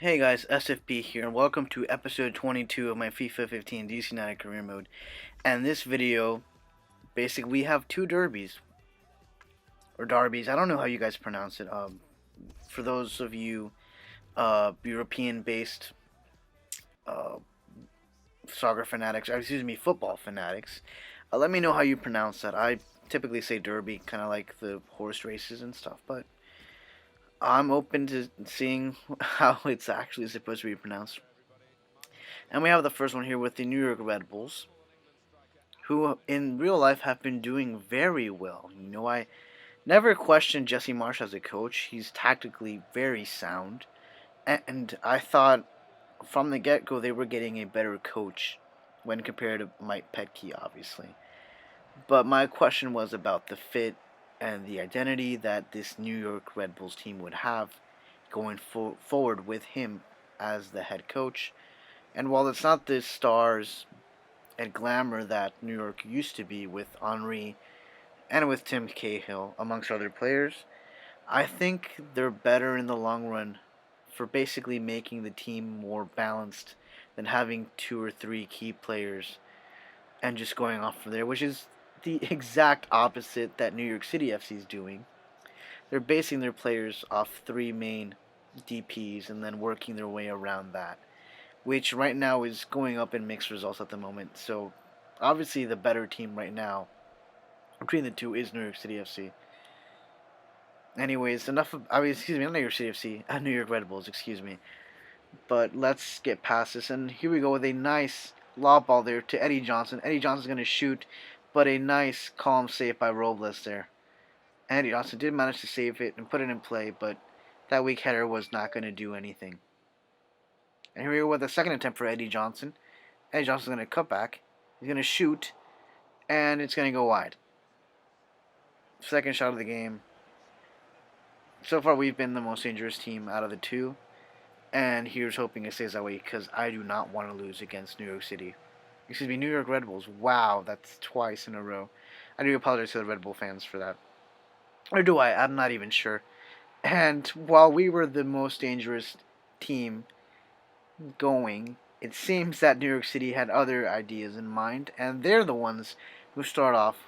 Hey guys, SFB here, and welcome to episode 22 of my FIFA 15 DC United career mode. And this video, basically, we have two derbies, or derbies, I don't know how you guys pronounce it. For those of you European-based uh, soccer fanatics, or excuse me, football fanatics, let me know how you pronounce that. I typically say derby, kind of like the horse races and stuff, but I'm open to seeing how it's actually supposed to be pronounced. And we have the first one here with the New York Red Bulls, who in real life have been doing very well. I never questioned Jesse Marsh as a coach. He's tactically very sound. And I thought from the get go they were getting a better coach when compared to Mike Petke, obviously. But my question was about the fit and the identity that this New York Red Bulls team would have going forward with him as the head coach. And while it's not the stars and glamour that New York used to be with Henry and with Tim Cahill, amongst other players, I think they're better in the long run for basically making the team more balanced than having two or three key players and just going off from there, which is the exact opposite that New York City FC is doing. They're basing their players off three main DPs and then working their way around that, which right now is going up in mixed results at the moment. So obviously the better team right now between the two is New York City FC. Anyways, enough of excuse me, not New York City FC, New York Red Bulls, excuse me. But let's get past this, and here we go with a nice lob ball there to Eddie Johnson. Eddie Johnson's gonna shoot, but a nice calm save by Robles there. Eddie Johnson did manage to save it and put it in play, but that weak header was not gonna do anything. And here we go with the second attempt for Eddie Johnson. Eddie Johnson's gonna cut back. He's gonna shoot, and it's gonna go wide. Second shot of the game. So far, we've been the most dangerous team out of the two, and here's hoping it stays that way because I do not want to lose against New York City. Excuse me, New York Red Bulls. Wow, that's twice in a row. I do apologize to the Red Bull fans for that. Or do I? I'm not even sure. And while we were the most dangerous team going, it seems that New York City had other ideas in mind, and they're the ones who start off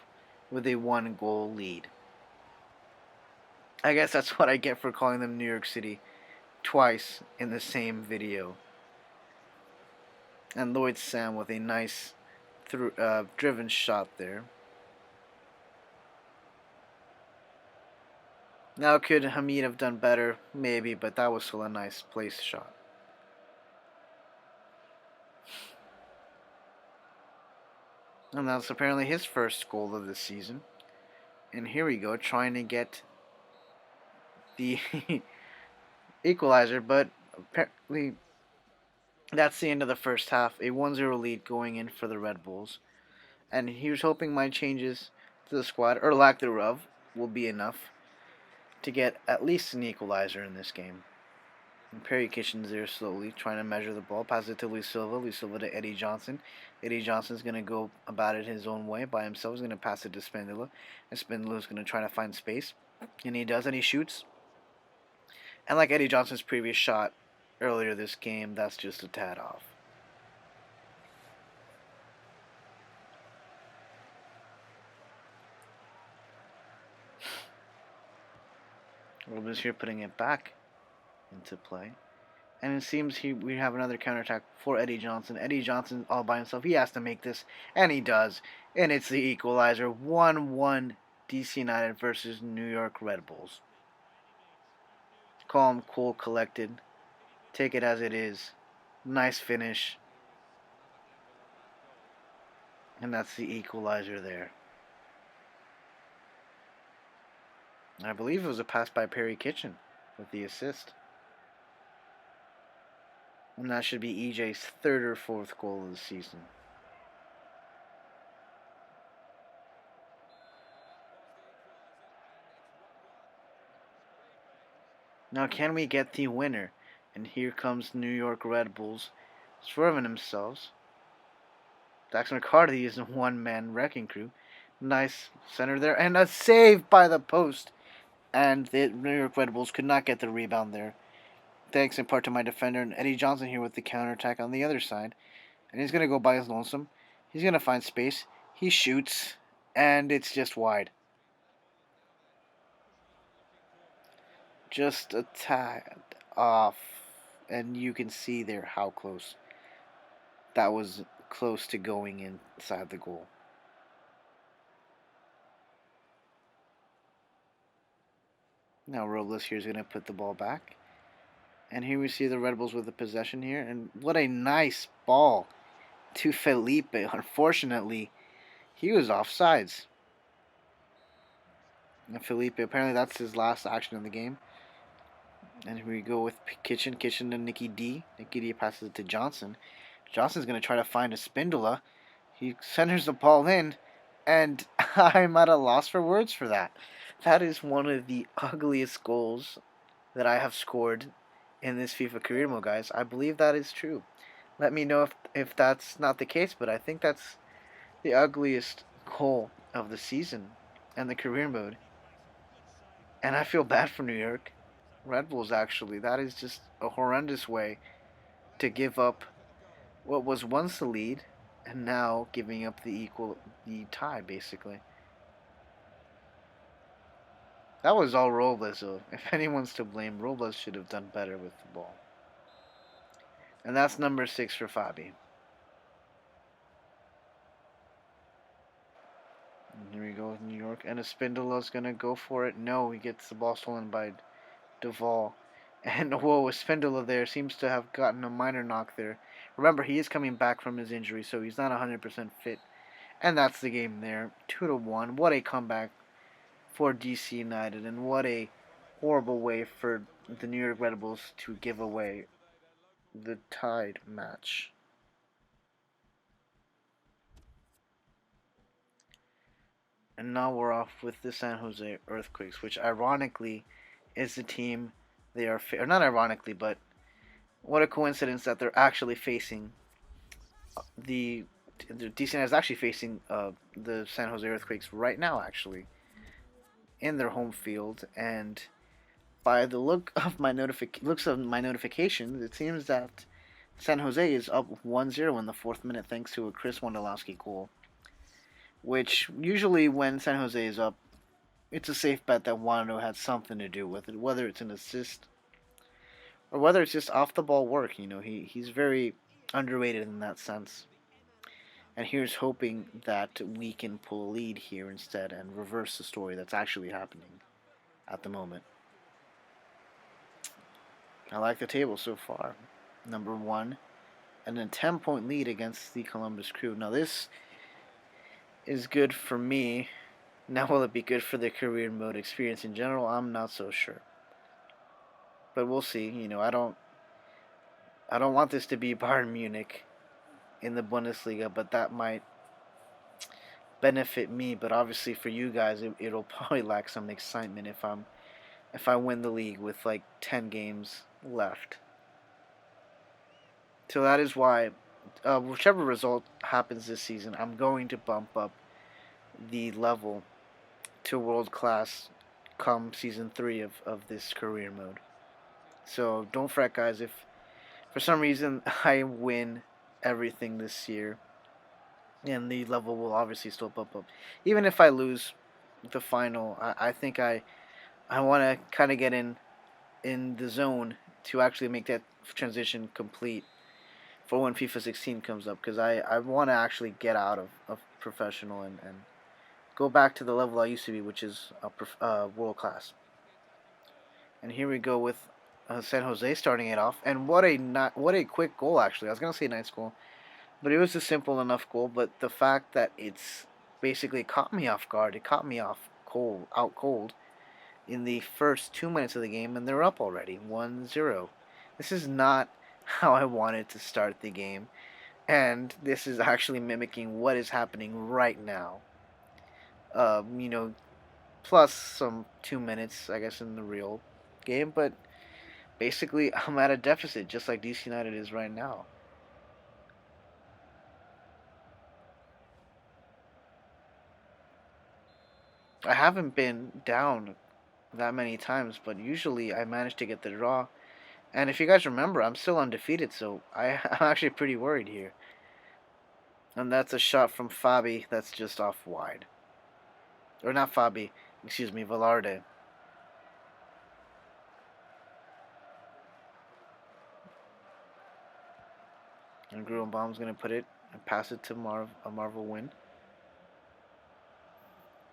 with a one-goal lead. I guess that's what I get for calling them New York City twice in the same video. And Lloyd Sam with a nice driven shot there. Now, could Hamid have done better? Maybe, but that was still a nice place shot. And that's apparently his first goal of the season. And here we go, trying to get the equalizer, but apparently that's the end of the first half. A 1-0 lead going in for the Red Bulls. And he was hoping my changes to the squad, or lack thereof, will be enough to get at least an equalizer in this game. And Perry Kitchen's there slowly, trying to measure the ball. Pass it to Luis Silva. Luis Silva to Eddie Johnson. Eddie Johnson's going to go about it his own way by himself. He's going to pass it to Spindler. And Spindler's going to try to find space. And he does, and he shoots. And like Eddie Johnson's previous shot earlier this game, that's just a tad off. Robles here putting it back into play. And it seems we have another counterattack for Eddie Johnson. Eddie Johnson all by himself. He has to make this, and he does. And it's the equalizer. 1-1 DC United versus New York Red Bulls. Calm, cool, collected. Take it as it is. Nice finish. And that's the equalizer there. I believe it was a pass by Perry Kitchen with the assist. And that should be EJ's third or fourth goal of the season. Now, can we get the winner? And here comes New York Red Bulls swerving themselves. Dax McCarthy is a one-man wrecking crew. Nice center there. And a save by the post. And the New York Red Bulls could not get the rebound there. thanks in part to my defender and Eddie Johnson here with the counterattack on the other side. And he's going to go by his lonesome. He's going to find space. He shoots, and it's just wide. Just a tad off. And you can see there how close. That was close to going inside the goal. Now Robles here is going to put the ball back. And here we see the Red Bulls with the possession here. And what a nice ball to Felipe. Unfortunately, he was offsides. And Felipe, apparently that's his last action in the game. And here we go with Kitchen. Kitchen to Nicky D. Nicky D passes it to Johnson. Johnson's going to try to find a Spindola. He centers the ball in. And I'm at a loss for words for that. That is one of the ugliest goals that I have scored in this FIFA career mode, guys. I believe that is true. Let me know if that's not the case, but I think that's the ugliest goal of the season and the career mode. And I feel bad for New York Red Bulls, actually. That is just a horrendous way to give up what was once the lead and now giving up the tie, basically. That was all Robles, though. If anyone's to blame, Robles should have done better with the ball. And that's number 6 for Fabi. And here we go with New York. And Espindola's going to go for it. No, he gets the ball stolen by Duvall. And whoa, Espindola there seems to have gotten a minor knock there. Remember, he is coming back from his injury, so he's not 100% fit. And that's the game there. 2-1. What a comeback for DC United. And what a horrible way for the New York Red Bulls to give away the tied match. And now we're off with the San Jose Earthquakes, which ironically is the team they are, or not ironically, but what a coincidence that they're actually facing the DC United is actually facing the San Jose Earthquakes right now, actually, in their home field. And by the looks of my notifications, it seems that San Jose is up 1-0 in the 4th minute thanks to a Chris Wondolowski goal. Which usually when San Jose is up, it's a safe bet that Wando had something to do with it, whether it's an assist or whether it's just off the ball work. You know, he's very underrated in that sense. And here's hoping that we can pull a lead here instead and reverse the story that's actually happening at the moment. I like the table so far. Number 1, and a 10-point lead against the Columbus Crew. Now this is good for me. Now will it be good for the career mode experience in general? I'm not so sure. But we'll see. You know, I don't want this to be Bayern Munich in the Bundesliga, but that might benefit me. But obviously for you guys, it'll probably lack some excitement if I win the league with like 10 games left. So that is why, whichever result happens this season, I'm going to bump up the level to world class come season 3 of this career mode. So don't fret, guys, if for some reason I win everything this year, and the level will obviously still bump up. Even if I lose the final, I think I want to kind of get in the zone to actually make that transition complete for when FIFA 16 comes up, because I want to actually get out of professional and go back to the level I used to be, which is world class. And here we go with San Jose starting it off, and what a quick goal, actually. I was gonna say nice goal, but it was a simple enough goal. But the fact that it's basically caught me off guard, it caught me out cold in the first 2 minutes of the game, and they're up already 1-0. This is not how I wanted to start the game, and this is actually mimicking what is happening right now. You know, plus some 2 minutes, I guess, in the real game, but basically I'm at a deficit, just like DC United is right now. I haven't been down that many times, but usually I manage to get the draw, And if you guys remember, I'm still undefeated, so I'm actually pretty worried here. And that's a shot from Fabi that's just off wide. Or not Fabi, excuse me, Velarde. And Gruenbaum's going to put it and pass it to Marvel win.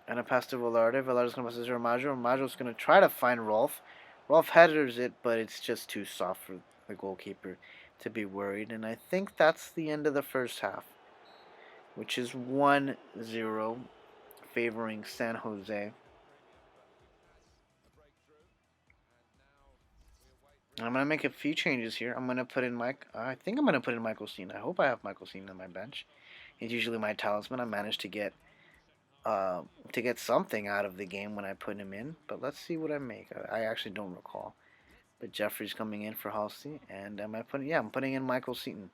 And a pass to Velarde. Velarde's going to pass it to Ramajo. Ramajo's going to try to find Rolf. Rolf headers it, but it's just too soft for the goalkeeper to be worried. And I think that's the end of the first half, which is 1-0 favoring San Jose. I'm going to make a few changes here. I'm going to put in Mike. I think I'm going to put in Michael Cena. I hope I have Michael Cena on my bench. He's usually my talisman. I managed to get something out of the game when I put him in. But let's see what I make. I actually don't recall. But Jeffrey's coming in for Halsey, and am I putting? Yeah, I'm putting in Michael Seaton.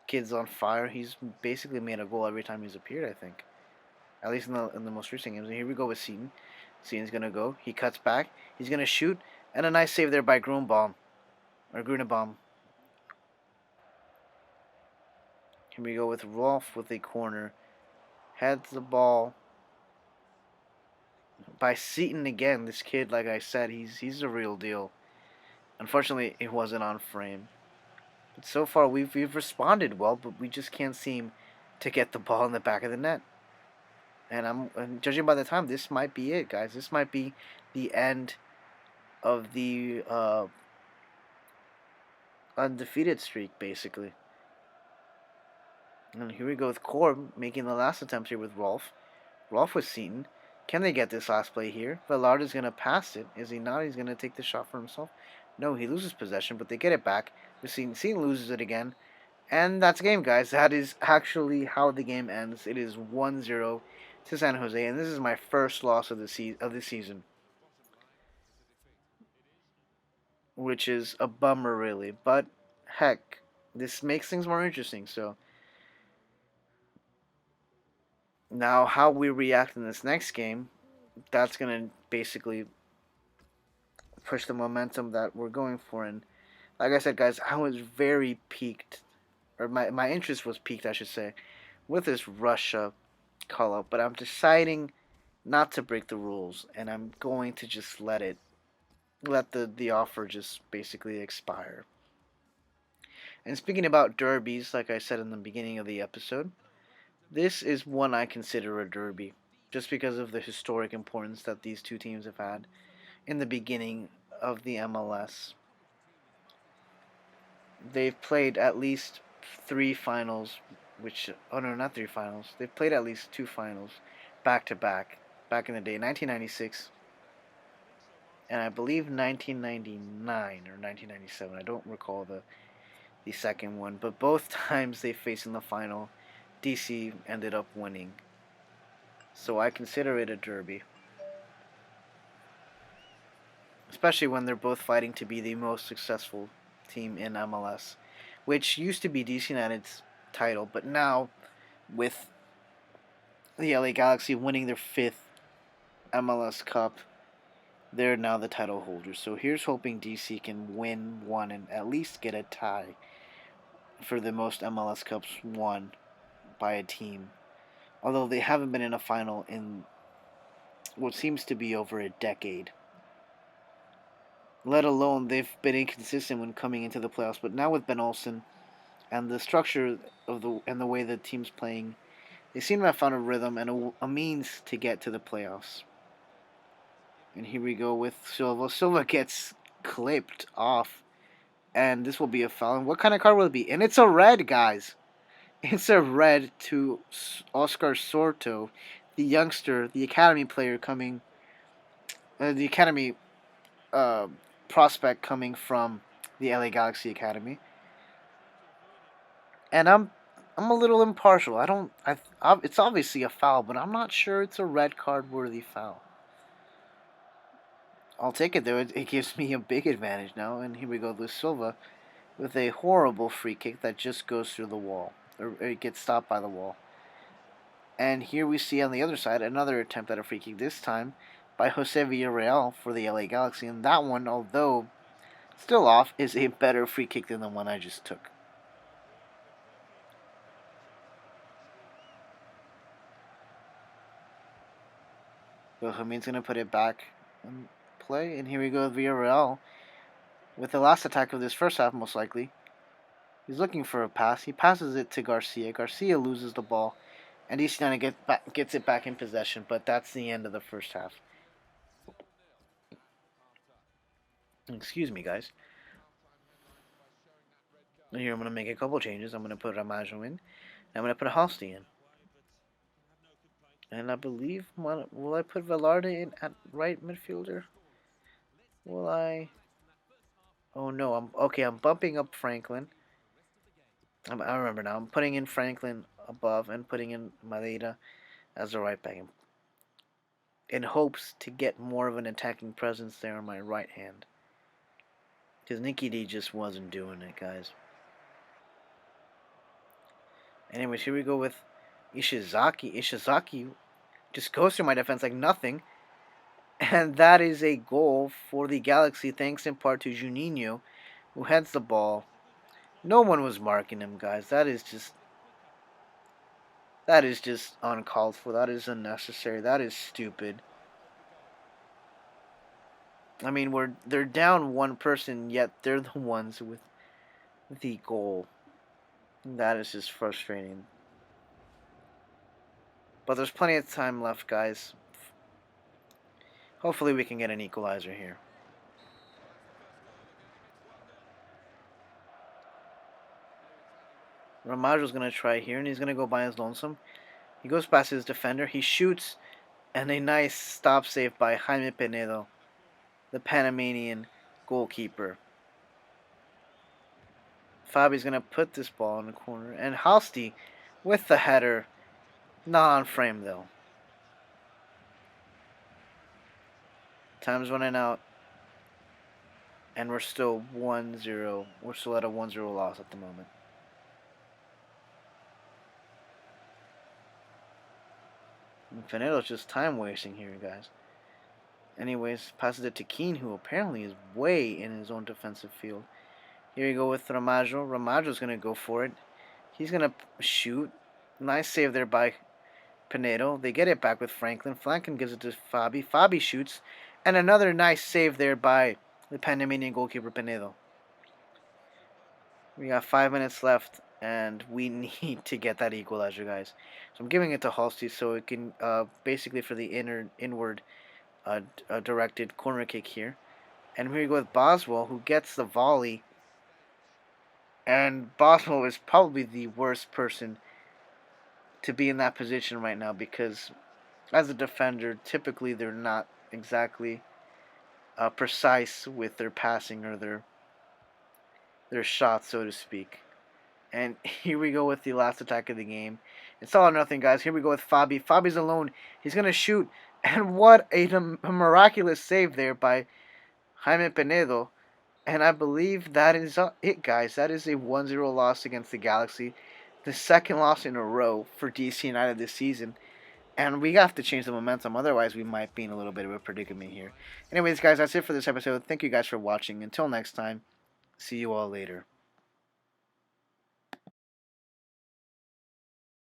Kid's on fire. He's basically made a goal every time he's appeared, I think. At least in the most recent games. And here we go with Seaton. Seaton's gonna go. He cuts back. He's gonna shoot, and a nice save there by Grunbaum or Grunebaum. Here we go with Rolf with a corner. Heads the ball by Seaton again. This kid, like I said, he's a real deal. Unfortunately, it wasn't on frame. But so far, we've responded well, but we just can't seem to get the ball in the back of the net. And judging by the time, this might be it, guys. This might be the end of the undefeated streak, basically. And here we go with Korb making the last attempt here with Rolf. Rolf with Seaton. Can they get this last play here? Villard is going to pass it. Is he not? He's going to take the shot for himself. No, he loses possession, but they get it back. Seaton loses it again. And that's the game, guys. That is actually how the game ends. It is 1-0 to San Jose, and this is my first loss of the season, which is a bummer, really. But heck, this makes things more interesting. So now, how we react in this next game, that's gonna basically push the momentum that we're going for. And like I said, guys, I was very piqued, or my interest was piqued, I should say, with this Russia call up. But I'm deciding not to break the rules, and I'm going to just let the offer just basically expire. And speaking about derbies, like I said in the beginning of the episode, this is one I consider a derby, just because of the historic importance that these two teams have had in the beginning of the MLS. They've played at least three finals, oh no, not three finals. They've played at least two finals back to back in the day, 1996 and I believe 1999 or 1997. I don't recall the second one, but both times they faced in the final, DC ended up winning. So I consider it a derby, especially when they're both fighting to be the most successful team in MLS, which used to be DC United's title, but now with the LA Galaxy winning their fifth MLS Cup, they're now the title holders. So here's hoping DC can win one and at least get a tie for the most MLS Cups won by a team. Although they haven't been in a final in what seems to be over a decade. Let alone they've been inconsistent when coming into the playoffs. But now with Ben Olsen and the structure of the way the team's playing, they seem to have found a rhythm and a means to get to the playoffs. And here we go with Silva. Silva gets clipped off, and this will be a foul. And what kind of card will it be? And it's a red, guys. It's a red to Oscar Sorto, the youngster, the academy player coming, the academy prospect coming from the LA Galaxy Academy. And I'm a little impartial. It's obviously a foul, but I'm not sure it's a red card worthy foul. I'll take it though. It gives me a big advantage now. And here we go, Luis Silva with a horrible free kick that just goes through the wall, or it gets stopped by the wall. And here we see on the other side another attempt at a free kick, this time by Jose Villarreal for the LA Galaxy. And that one, although still off, is a better free kick than the one I just took. So Hamid's going to put it back in play. And here we go with Villarreal with the last attack of this first half, most likely. He's looking for a pass. He passes it to Garcia. Garcia loses the ball. And he's going to gets it back in possession. But that's the end of the first half. Excuse me, guys. Here I'm going to make a couple changes. I'm going to put Ramajo in. I'm going to put a Halsti in. And I believe, will I put Velarde in at right midfielder? Will I? Oh no, I'm bumping up Franklin. I remember now. I'm putting in Franklin above and putting in Madeira as the right back in hopes to get more of an attacking presence there on my right hand. Because Nicky D just wasn't doing it, guys. Anyways, here we go with Ishizaki. Ishizaki just goes through my defense like nothing. And that is a goal for the Galaxy, thanks in part to Juninho, who heads the ball. No one was marking him, guys. That is just uncalled for. That is unnecessary. That is stupid. I mean, they're down one person, yet they're the ones with the goal. That is just frustrating. But there's plenty of time left, guys. Hopefully we can get an equalizer here. Ramajo's going to try here, and he's going to go by his lonesome. He goes past his defender. He shoots, and a nice stop save by Jaime Penedo, the Panamanian goalkeeper. Fabi's going to put this ball in the corner. And Halsti with the header. Not on frame, though. Time's running out. And we're still 1-0. We're still at a 1-0 loss at the moment. And Penedo's just time wasting here, guys. Anyways, passes it to Keane, who apparently is way in his own defensive field. Here you go with Ramajo. Ramajo's going to go for it. He's going to shoot. Nice save there by Penedo. They get it back with Franklin. Franklin gives it to Fabi. Fabi shoots. And another nice save there by the Panamanian goalkeeper Penedo. We got 5 minutes left, and we need to get that equalizer, guys. So I'm giving it to Halsti so it can basically for the inward directed corner kick here. And here we go with Boswell, who gets the volley. And Boswell is probably the worst person to be in that position right now because as a defender, typically they're not exactly precise with their passing or their shots, so to speak. And here we go with the last attack of the game. It's all or nothing, guys. Here we go with Fabi. Fabi's alone. He's going to shoot. And what a miraculous save there by Jaime Penedo. And I believe that is it, guys. That is a 1-0 loss against the Galaxy. The second loss in a row for DC United this season. And we have to change the momentum. Otherwise, we might be in a little bit of a predicament here. Anyways, guys, that's it for this episode. Thank you guys for watching. Until next time, see you all later.